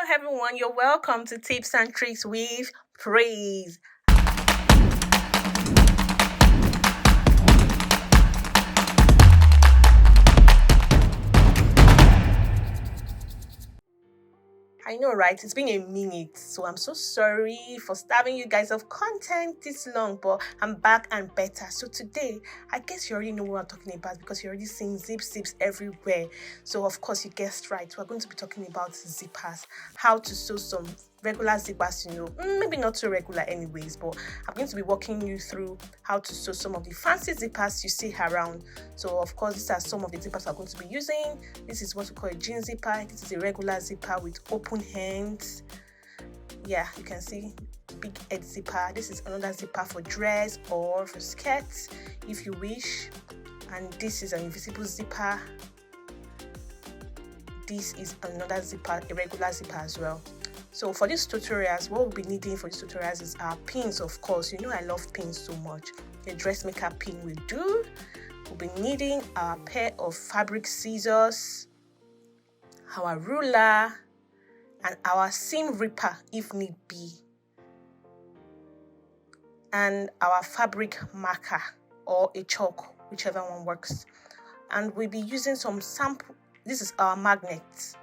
everyone, you're welcome to Tips and Tricks with Praiz. I know, right? It's been a minute, so I'm so sorry for starving you guys of content this long, but I'm back and better. So today, I guess you already know what I'm talking about because you're already seeing zips everywhere. So of course, you guessed right. We're going to be talking about zippers, how to sew some regular zippers, maybe not so regular anyways, but I'm going to be walking you through how to sew some of the fancy zippers you see around. So of course, these are some of the zippers I'm going to be using. This is what we call a jean zipper. This is a regular zipper with open hands. Yeah, you can see big head zipper. This is another zipper for dress or for skirts if you wish. And this is an invisible zipper. This is another zipper, a regular zipper as well. So for these tutorials, what we'll be needing for these tutorials is our pins, of course. You know I love pins so much. A dressmaker pin will do. We'll be needing our pair of fabric scissors, our ruler, and our seam ripper if need be, and our fabric marker or a chalk, whichever one works. And we'll be using some sample. This is our magnet,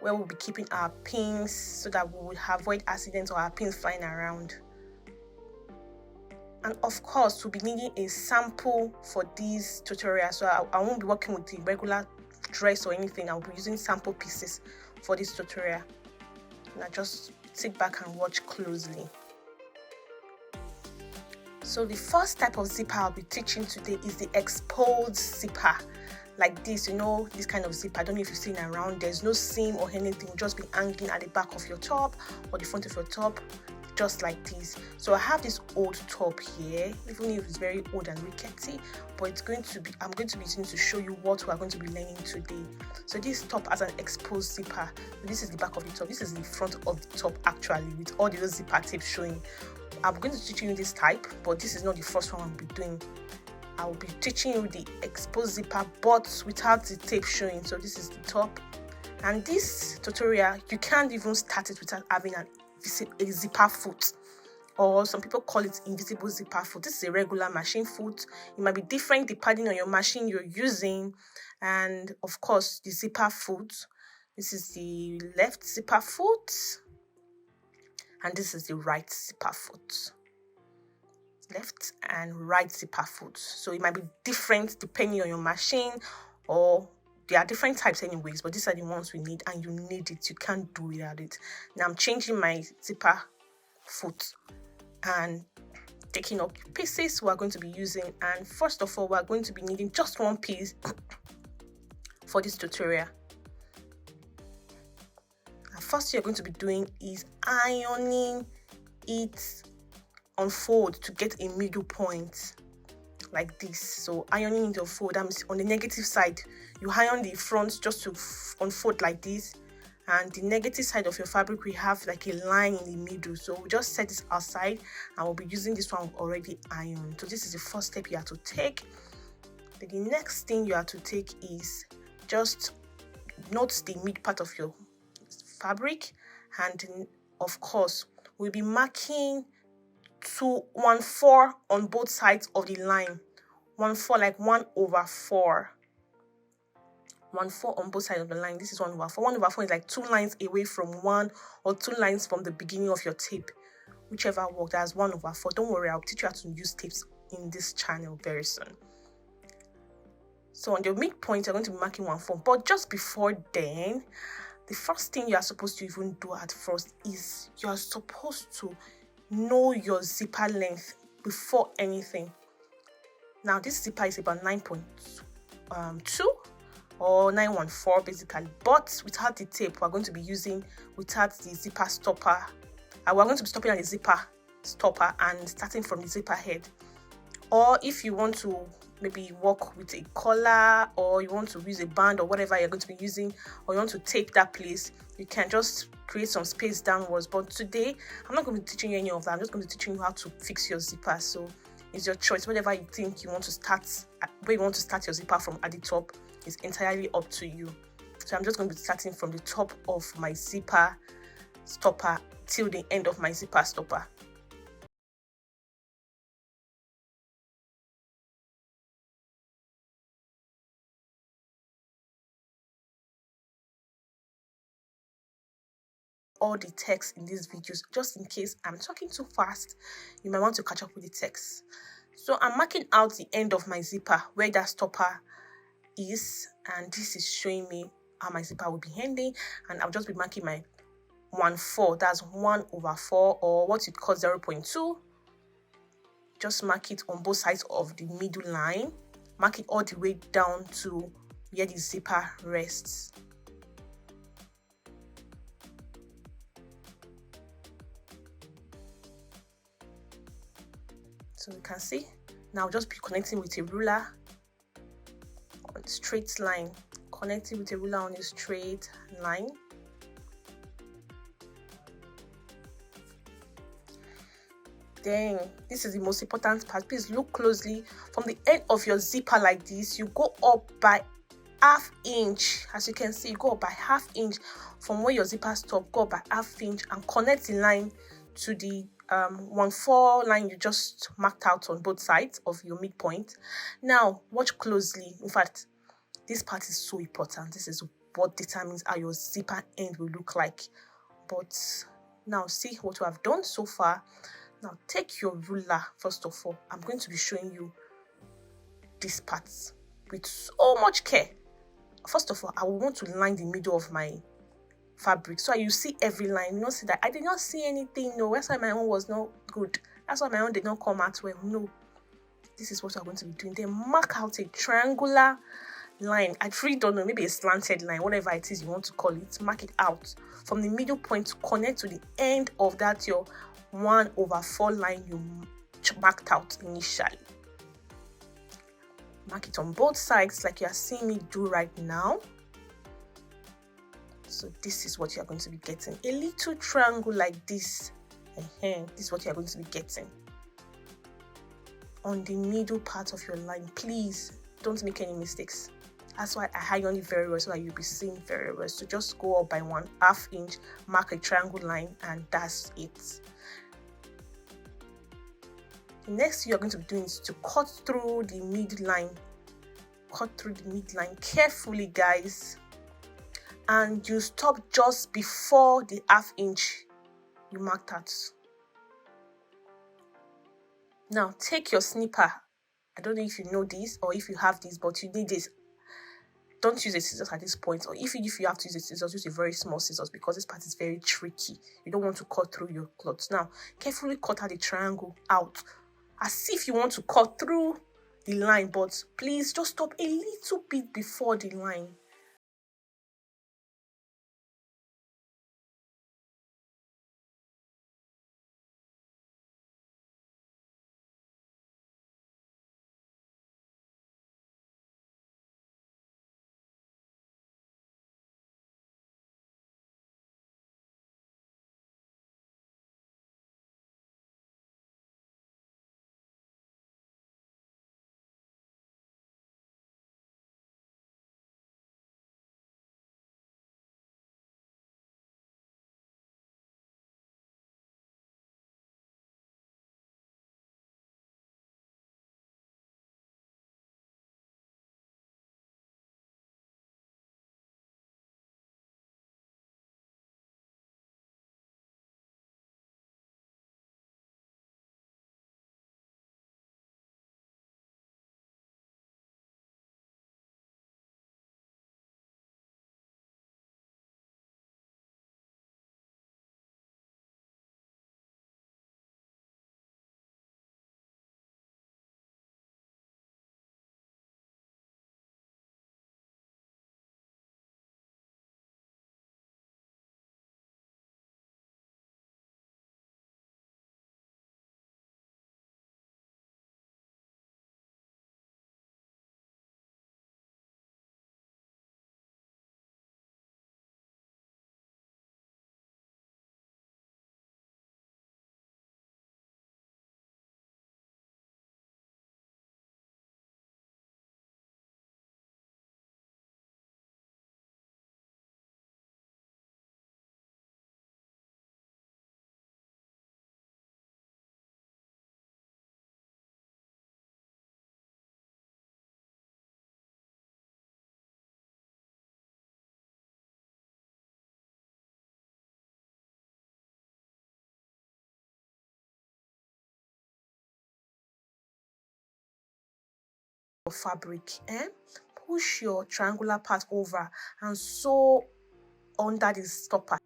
where we'll be keeping our pins so that we will avoid accidents or our pins flying around. And of course, we'll be needing a sample for these tutorials. So I won't be working with the regular dress or anything. I'll be using sample pieces for this tutorial. Now just sit back and watch closely. So the first type of zipper I'll be teaching today is the exposed zipper. Like this, this kind of zipper. I don't know if you've seen around. There's no seam or anything, just be hanging at the back of your top or the front of your top, just like this. So I have this old top here, even if it's very old and rickety, but I'm going to be using it to show you what we are going to be learning today. So this top has an exposed zipper. This is the back of the top. This is the front of the top actually, with all the zipper tapes showing. I'm going to teach you this type, but this is not the first one I'll be doing. I will be teaching you the exposed zipper but without the tape showing. So this is the top, and this tutorial you can't even start it without having a zipper foot, or some people call it invisible zipper foot. This is a regular machine foot. It might be different depending on your machine you're using. And of course, the zipper foot, this is the left zipper foot, and this is the right zipper foot. Left and right zipper foot. So it might be different depending on your machine, or there are different types anyways, but these are the ones we need, and you need it. You can't do without it. Now I'm changing my zipper foot and taking up pieces we're going to be using. And first of all, we're going to be needing just one piece for this tutorial. The first thing you're going to be doing is ironing it on fold to get a middle point like this. So ironing into a fold, that means on the negative side you iron the front just to unfold like this, and the negative side of your fabric we have like a line in the middle. So we'll just set this aside and we'll be using this one already ironed. So this is the first step you have to take. Then the next thing you have to take is just note the mid part of your fabric, and of course we'll be marking 1/4 on both sides of the line. 1/4, like 1/4. 1/4 on both sides of the line. This is 1/4. 1/4 is like 2 lines away from one, or 2 lines from the beginning of your tape. Whichever works, that's 1/4. Don't worry, I'll teach you how to use tapes in this channel very soon. So on the midpoint, you're going to be marking 1/4. But just before then, the first thing you are supposed to even do at first is you're supposed to know your zipper length before anything. Now this zipper is about 9.2 or 914 basically, but without the tape we're going to be using without the zipper stopper. We're going to be stopping on the zipper stopper and starting from the zipper head. Or if you want to maybe work with a collar, or you want to use a band or whatever you're going to be using, or you want to tape that place, you can just create some space downwards. But today I'm not going to be teaching you any of that. I'm just going to be teaching you how to fix your zipper. So it's your choice. Whatever you think you want to start, where you want to start your zipper from at the top is entirely up to you. So I'm just going to be starting from the top of my zipper stopper till the end of my zipper stopper. All the text in these videos, just in case I'm talking too fast, you might want to catch up with the text. So I'm marking out the end of my zipper where that stopper is, and this is showing me how my zipper will be ending, and I'll just be marking my 1/4, that's 1/4, or what you call 0.2. Just mark it on both sides of the middle line, mark it all the way down to where the zipper rests. So you can see now, just be connecting with a ruler on a straight line, connecting with a ruler on a straight line. Then this is the most important part. Please look closely. From the end of your zipper like this, you go up by ½ inch. As you can see, you go up by ½ inch from where your zipper stop. Go up by ½ inch and connect the line to the 1/4 line you just marked out on both sides of your midpoint. Now watch closely. In fact, this part is so important. This is what determines how your zipper end will look like. But now see what we have done so far. Now take your ruler. First of all, I'm going to be showing you these parts with so much care. First of all, I will want to line the middle of my fabric so you see every line. You not see that I did not see anything. No, that's why my own was not good. That's why my own did not come out well. No, this is what we're going to be doing. Then mark out a triangular line. I really don't know, maybe a slanted line, whatever it is you want to call it. Mark it out from the middle point to connect to the end of that your 1/4 line you marked out initially. Mark it on both sides like you are seeing me do right now. So this is what you are going to be getting, a little triangle like this. This is what you are going to be getting on the middle part of your line. Please don't make any mistakes. That's why I iron it very well so that you'll be seeing very well. So just go up by 1/2 inch, mark a triangle line, and that's it. The next thing you're going to be doing is to cut through the midline. Cut through the midline carefully, guys. And you stop just before the ½ inch you marked out. Now take your snipper. I don't know if you know this or if you have this, but you need this. Don't use a scissors at this point, or if you have to use a scissors, use a very small scissors because this part is very tricky. You don't want to cut through your cloth. Now carefully cut out the triangle out as if you want to cut through the line, but please just stop a little bit before the line. fabric, push your triangular part over and sew under the stopper.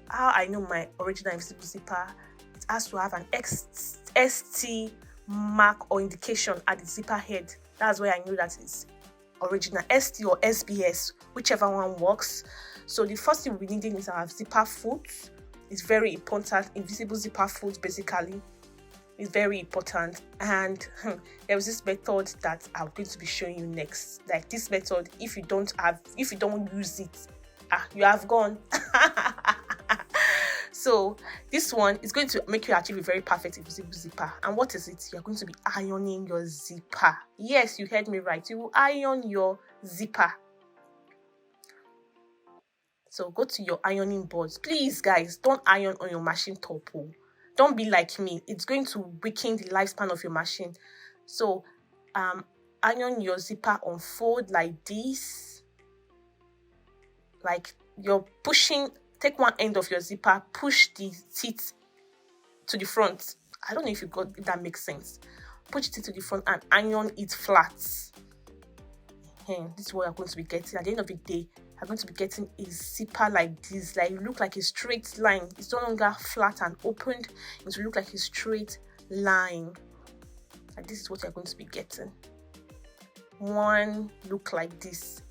How I know my original invisible zipper, it has to have an ST mark or indication at the zipper head. That's where I know that it's original. ST or SBS, whichever one works. So the first thing we'll be needing is our zipper foot. It's very important. Invisible zipper foot basically is very important, and there was this method that I'm going to be showing you next. Like this method, if you don't use it, you have gone. So this one is going to make you achieve a very perfect invisible zipper. And what is it? You're going to be ironing your zipper. Yes, you heard me right. You will iron your zipper. So go to your ironing boards. Please, guys, don't iron on your machine top. Don't be like me. It's going to weaken the lifespan of your machine. So iron your zipper on fold like this. Like you're pushing. Take one end of your zipper, push the teeth to the front. I don't know if that makes sense. Push it to the front and iron it flat. This is what you're going to be getting. At the end of the day, you're going to be getting a zipper like this. Like, it look like a straight line. It's no longer flat and opened. It will look like a straight line. And this is what you're going to be getting. One look like this.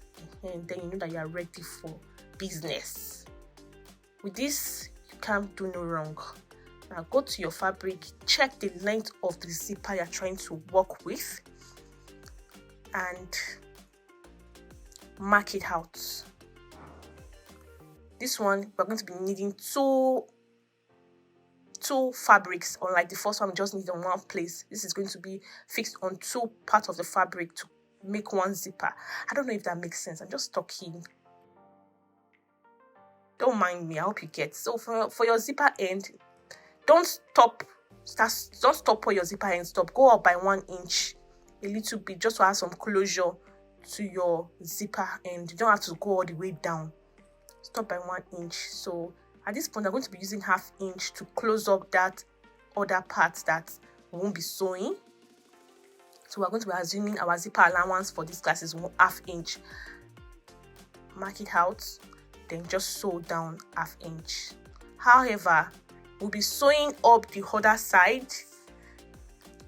And then you know that you are ready for business. With this, you can't do no wrong. Now go to your fabric, check the length of the zipper you're trying to work with, and mark it out. This one, we're going to be needing two fabrics, unlike the first one we just need on one place. This is going to be fixed on two parts of the fabric to make one zipper. I don't know if that makes sense. I'm just talking. Don't mind me, I hope you get. So for your zipper end, don't stop where your zipper end stop. Go up by 1 inch, a little bit, just to have some closure to your zipper end. You don't have to go all the way down. Stop by 1 inch. So at this point, I'm going to be using 1/2 inch to close up that other part that we won't be sewing. So we're going to be assuming our zipper allowance for this class is 1/2 inch. Mark it out. Then just sew down 1/2 inch. However, we'll be sewing up the other side.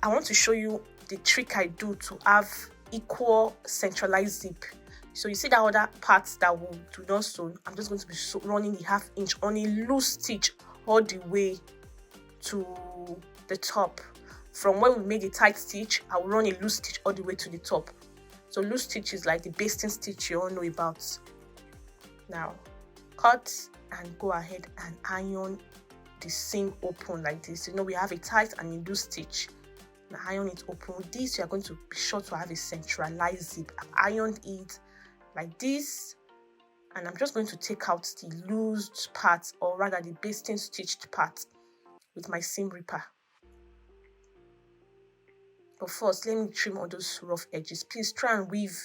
I want to show you the trick I do to have equal centralized zip. So you see that other parts that we do not sew, I'm just going to be running the 1/2 inch on a loose stitch all the way to the top. From where we made a tight stitch, I will run a loose stitch all the way to the top. So loose stitch is like the basting stitch you all know about. Now cut and go ahead and iron the seam open like this. You know, we have a tight and a loose stitch. iron it open. With this, you are going to be sure to have a centralized zip. I've ironed it like this, and I'm just going to take out the loose part, or rather the basting stitched part, with my seam ripper. But first, let me trim all those rough edges. Please try and weave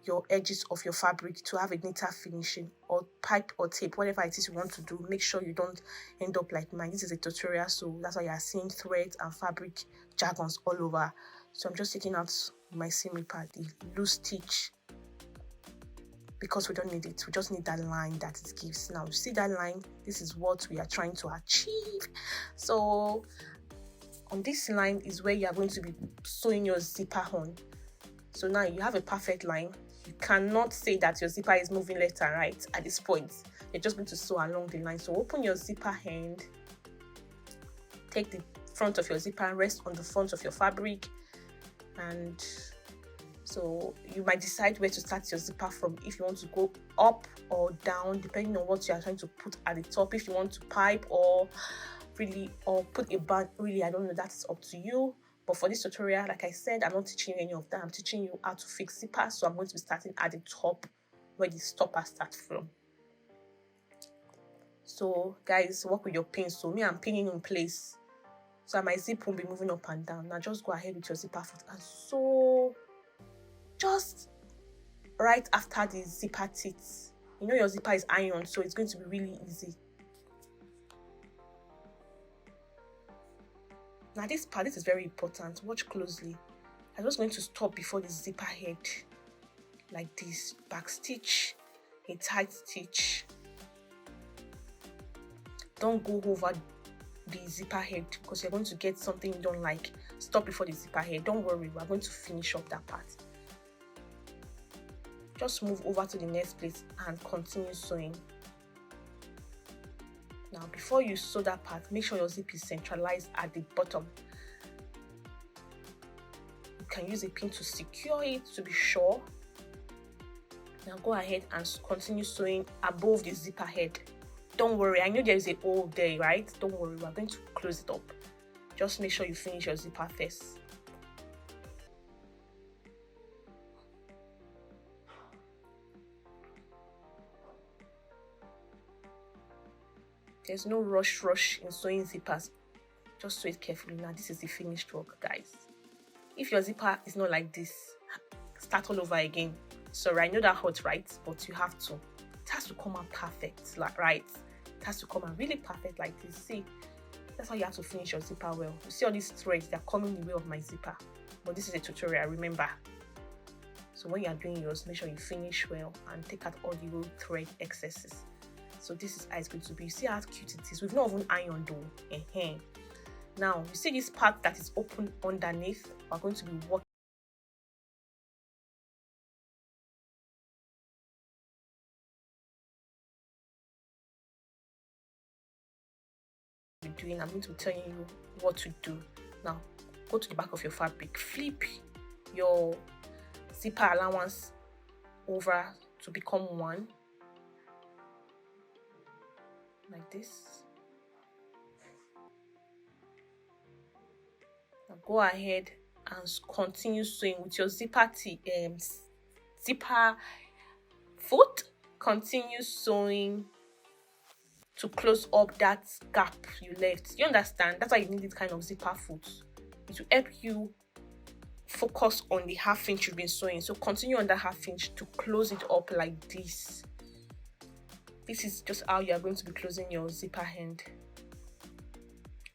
your edges of your fabric to have a neater finishing, or pipe or tape, whatever it is you want to do. Make sure you don't end up like mine. This is a tutorial, so that's why you are seeing threads and fabric jargons all over. So I'm just taking out my seam ripper, the loose stitch, because we don't need it. We just need that line that it gives. Now, you see that line? This is what we are trying to achieve. So on this line is where you are going to be sewing your zipper on. So now you have a perfect line. You cannot say that your zipper is moving left and right at this point. You're just going to sew along the line. So open your zipper end, take the front of your zipper, rest on the front of your fabric, and so you might decide where to start your zipper from, if you want to go up or down, depending on what you are trying to put at the top. If you want to pipe or put a band, really, I don't know, that's up to you. But for this tutorial, like I said, I'm not teaching you any of that. I'm teaching you how to fix zippers. So I'm going to be starting at the top where the stopper starts from. So guys, work with your pin. So me, I'm pinning in place, so my zip won't be moving up and down. Now just go ahead with your zipper foot and sew just right after the zipper teeth. You know your zipper is iron, so it's going to be really easy. Now this part, this is very important. Watch closely. I'm just going to stop before the zipper head like this. Back stitch, a tight stitch. Don't go over the zipper head, because you're going to get something you don't like. Stop before the zipper head. Don't worry, we're going to finish up that part. Just move over to the next place and continue sewing. Now, before you sew that part, make sure your zip is centralized at the bottom. You can use a pin to secure it to be sure. Now go ahead and continue sewing above the zipper head. Don't worry, I know there is a hole there, right? Don't worry, we're going to close it up. Just make sure you finish your zipper first. There's no rush in sewing zippers. Just sew it carefully. Now this is the finished work, guys. If your zipper is not like this, start all over again. Sorry, I know that hurts, right? But you have to. It has to come out perfect, like, right? It has to come out really perfect like this. See, that's how you have to finish your zipper well. You see all these threads, they're coming in the way of my zipper. But this is a tutorial, remember. So when you are doing yours, make sure you finish well and take out all the old thread excesses. So this is how it's going to be. You see how cute it is. We've not even ironed though. Now you see this part that is open underneath. We're going to be working. I'm going to be telling you what to do. Now go to the back of your fabric, flip your zipper allowance over to become one, like this. Now go ahead and continue sewing with your zipper foot. Continue sewing to close up that gap you left. You understand? That's why you need this kind of zipper foot. It will help you focus on the half inch you've been sewing. So continue on that half inch to close it up like this. This is just how you are going to be closing your zipper end,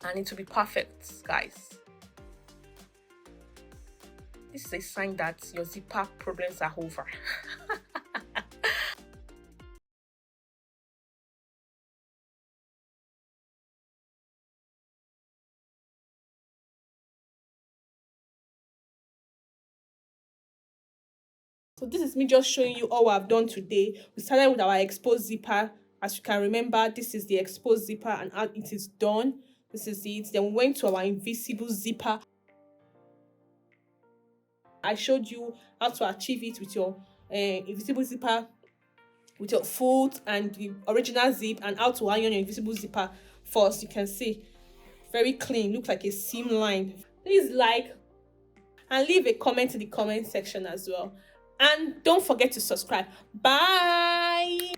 and it will be perfect, guys. This is a sign that your zipper problems are over. So this is me just showing you all I've done today. We started with our exposed zipper. As you can remember, this is the exposed zipper and how it is done. This is it. Then we went to our invisible zipper. I showed you how to achieve it with your invisible zipper, with your foot and the original zip, and how to iron your invisible zipper first. You can see very clean, looks like a seam line. Please like, and leave a comment in the comment section as well. And don't forget to subscribe. Bye.